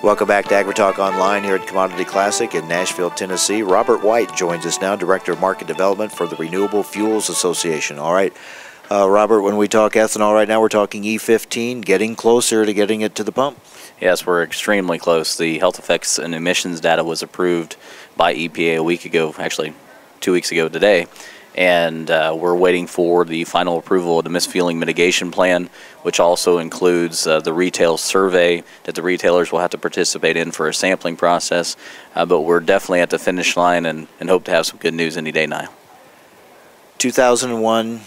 Welcome back to AgriTalk Online here at Commodity Classic in Nashville, Tennessee. Robert White joins us now, Director of Market Development for the Renewable Fuels Association. All right, Robert, when we talk ethanol right now, we're talking E15, getting closer to getting it to the pump. Yes, we're extremely close. The health effects and emissions data was approved by EPA a week ago, actually 2 weeks ago today. And we're waiting for the final approval of the misfueling mitigation plan, which also includes the retail survey that the retailers will have to participate in for a sampling process. But we're definitely at the finish line and hope to have some good news any day now. 2001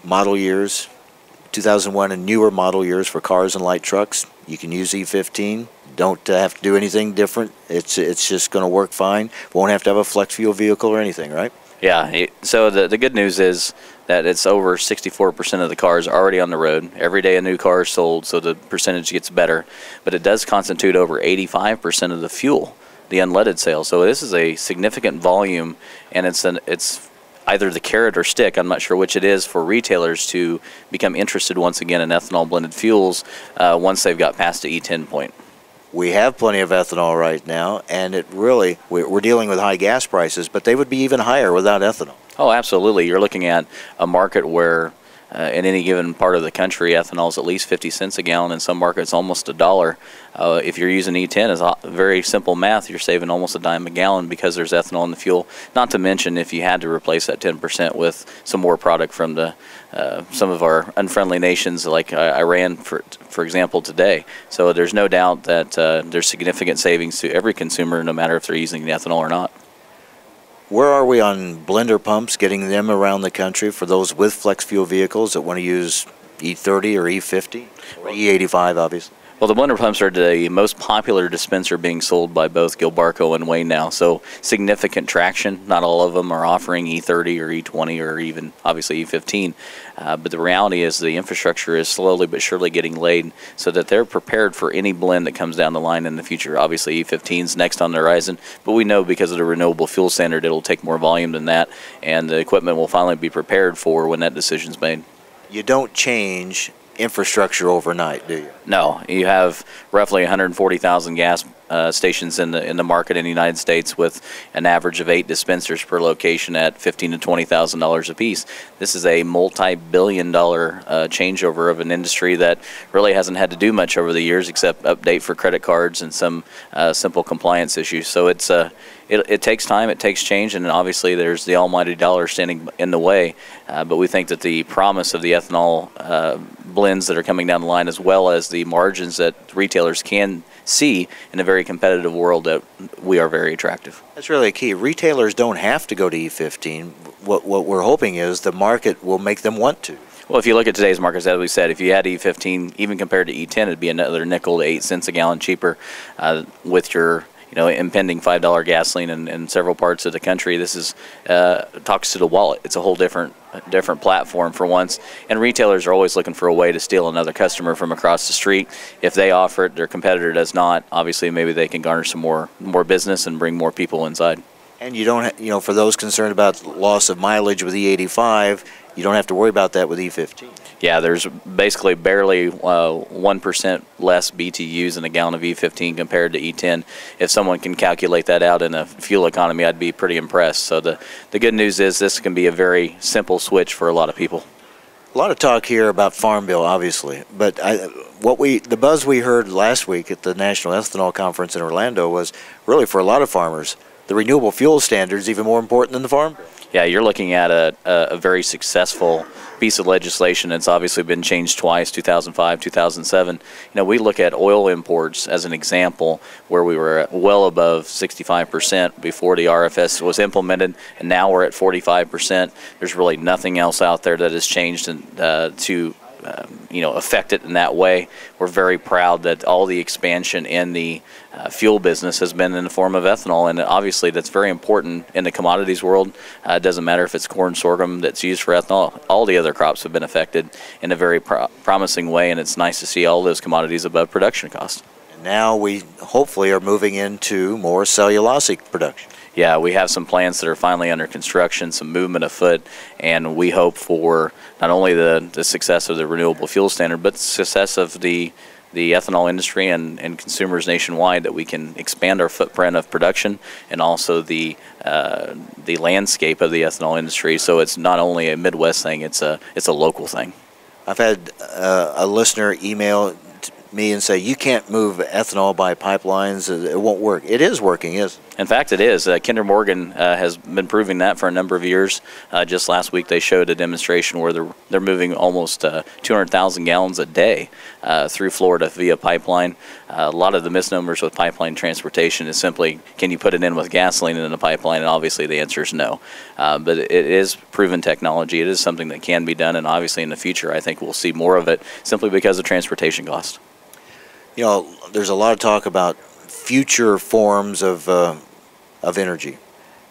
model years, 2001 and newer model years for cars and light trucks. You can use E15. Don't have to do anything different. It's just going to work fine. Won't have to have a flex fuel vehicle or anything, right? Yeah, so the good news is that it's over 64% of the cars already on the road. Every day a new car is sold, so the percentage gets better. But it does constitute over 85% of the fuel, the unleaded sales. So this is a significant volume, and it's either the carrot or stick, I'm not sure which it is, for retailers to become interested once again in ethanol blended fuels once they've got past the E10 point. We have plenty of ethanol right now, and it really, we're dealing with high gas prices, but they would be even higher without ethanol. Oh, absolutely. You're looking at a market where in any given part of the country, ethanol is at least 50 cents a gallon. In some markets, almost $1. If you're using E10, it's very simple math. You're saving almost a dime a gallon because there's ethanol in the fuel. Not to mention if you had to replace that 10% with some more product from some of our unfriendly nations like Iran, for example, today. So there's no doubt that there's significant savings to every consumer, no matter if they're using the ethanol or not. Where are we on blender pumps, getting them around the country for those with flex fuel vehicles that want to use E30 or E50 or E85, obviously? Well, the blender pumps are the most popular dispenser being sold by both Gilbarco and Wayne now, so significant traction. Not all of them are offering E30 or E20 or even, obviously, E15. But the reality is the infrastructure is slowly but surely getting laid so that they're prepared for any blend that comes down the line in the future. Obviously, E15 is next on the horizon, but we know because of the renewable fuel standard, it'll take more volume than that, and the equipment will finally be prepared for when that decision's made. You don't change infrastructure overnight, do you? No, you have roughly 140,000 gas stations in the market in the United States with an average of 8 dispensers per location at $15,000 to $20,000 apiece. This is a multi-billion-dollar changeover of an industry that really hasn't had to do much over the years except update for credit cards and some simple compliance issues. So it takes time, it takes change, and obviously there's the almighty dollar standing in the way. But we think that the promise of the ethanol blends that are coming down the line, as well as the margins that retailers can see in a very competitive world, that we are very attractive. That's really key. Retailers don't have to go to E15. What we're hoping is the market will make them want to. Well, if you look at today's markets, as we said, if you had E15, even compared to E10, it'd be another nickel to 8 cents a gallon cheaper with your impending $5 gasoline in several parts of the country. This is talks to the wallet. It's a whole different platform for once, and retailers are always looking for a way to steal another customer from across the street. If they offer it, their competitor does not. Obviously, maybe they can garner some more business and bring more people inside. And you don't, for those concerned about loss of mileage with E85, you don't have to worry about that with E15. Yeah, there's basically barely 1% less BTUs in a gallon of E15 compared to E10. If someone can calculate that out in a fuel economy, I'd be pretty impressed. So the good news is this can be a very simple switch for a lot of people. A lot of talk here about Farm Bill, obviously, but the buzz we heard last week at the National Ethanol Conference in Orlando was really, for a lot of farmers, the renewable fuel standard is even more important than the Farm Bill. Yeah, you're looking at a very successful piece of legislation. It's obviously been changed twice, 2005, 2007. We look at oil imports as an example where we were well above 65% before the RFS was implemented, and now we're at 45%. There's really nothing else out there that has changed to affect it in that way. We're very proud that all the expansion in the fuel business has been in the form of ethanol, and obviously that's very important in the commodities world. It doesn't matter if it's corn, sorghum that's used for ethanol. All the other crops have been affected in a very promising way, and it's nice to see all those commodities above production cost. And now we hopefully are moving into more cellulosic production. Yeah, we have some plants that are finally under construction, some movement afoot, and we hope for not only the success of the renewable fuel standard, but the success of the the ethanol industry and consumers nationwide that we can expand our footprint of production and also the landscape of the ethanol industry. So it's not only a Midwest thing; it's a local thing. I've had a listener email me and say, you can't move ethanol by pipelines, it won't work. It is working, is it? In fact, it is. Kinder Morgan has been proving that for a number of years. Just last week, they showed a demonstration where they're moving almost 200,000 gallons a day through Florida via pipeline. A lot of the misnomers with pipeline transportation is simply, can you put it in with gasoline in a pipeline? And obviously, the answer is no. But it is proven technology. It is something that can be done, and obviously, in the future, I think we'll see more of it simply because of transportation cost. You know, there's a lot of talk about future forms of energy,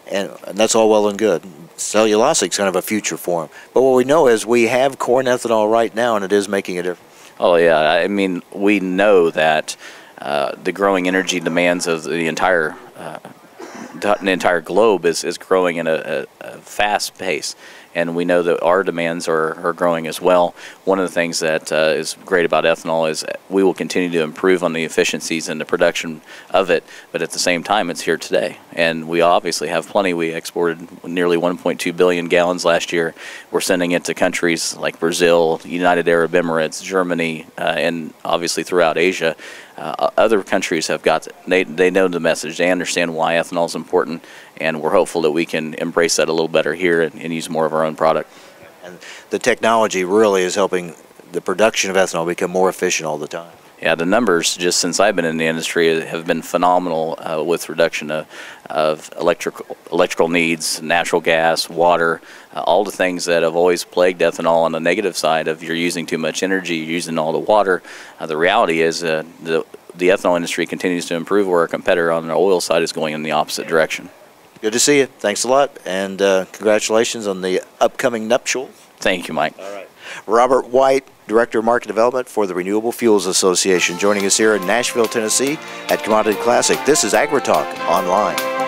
and that's all well and good. Cellulosic is kind of a future form, but what we know is we have corn ethanol right now, and it is making a difference. Oh yeah, I mean, we know that the growing energy demands of the entire globe is growing at a fast pace. And we know that our demands are growing as well. One of the things that is great about ethanol is we will continue to improve on the efficiencies and the production of it, but at the same time, it's here today. And we obviously have plenty. We exported nearly 1.2 billion gallons last year. We're sending it to countries like Brazil, United Arab Emirates, Germany, and obviously throughout Asia. Other countries have got, they know the message. They understand why ethanol is important, and we're hopeful that we can embrace that a little better here and use more of our own product. And the technology really is helping the production of ethanol become more efficient all the time. Yeah, the numbers just since I've been in the industry have been phenomenal with reduction of electrical needs, natural gas, water, all the things that have always plagued ethanol on the negative side of you're using too much energy, you're using all the water. The reality is the ethanol industry continues to improve where our competitor on the oil side is going in the opposite direction. Good to see you. Thanks a lot, and congratulations on the upcoming nuptials. Thank you, Mike. All right. Robert White, Director of Market Development for the Renewable Fuels Association, joining us here in Nashville, Tennessee at Commodity Classic. This is AgriTalk Online.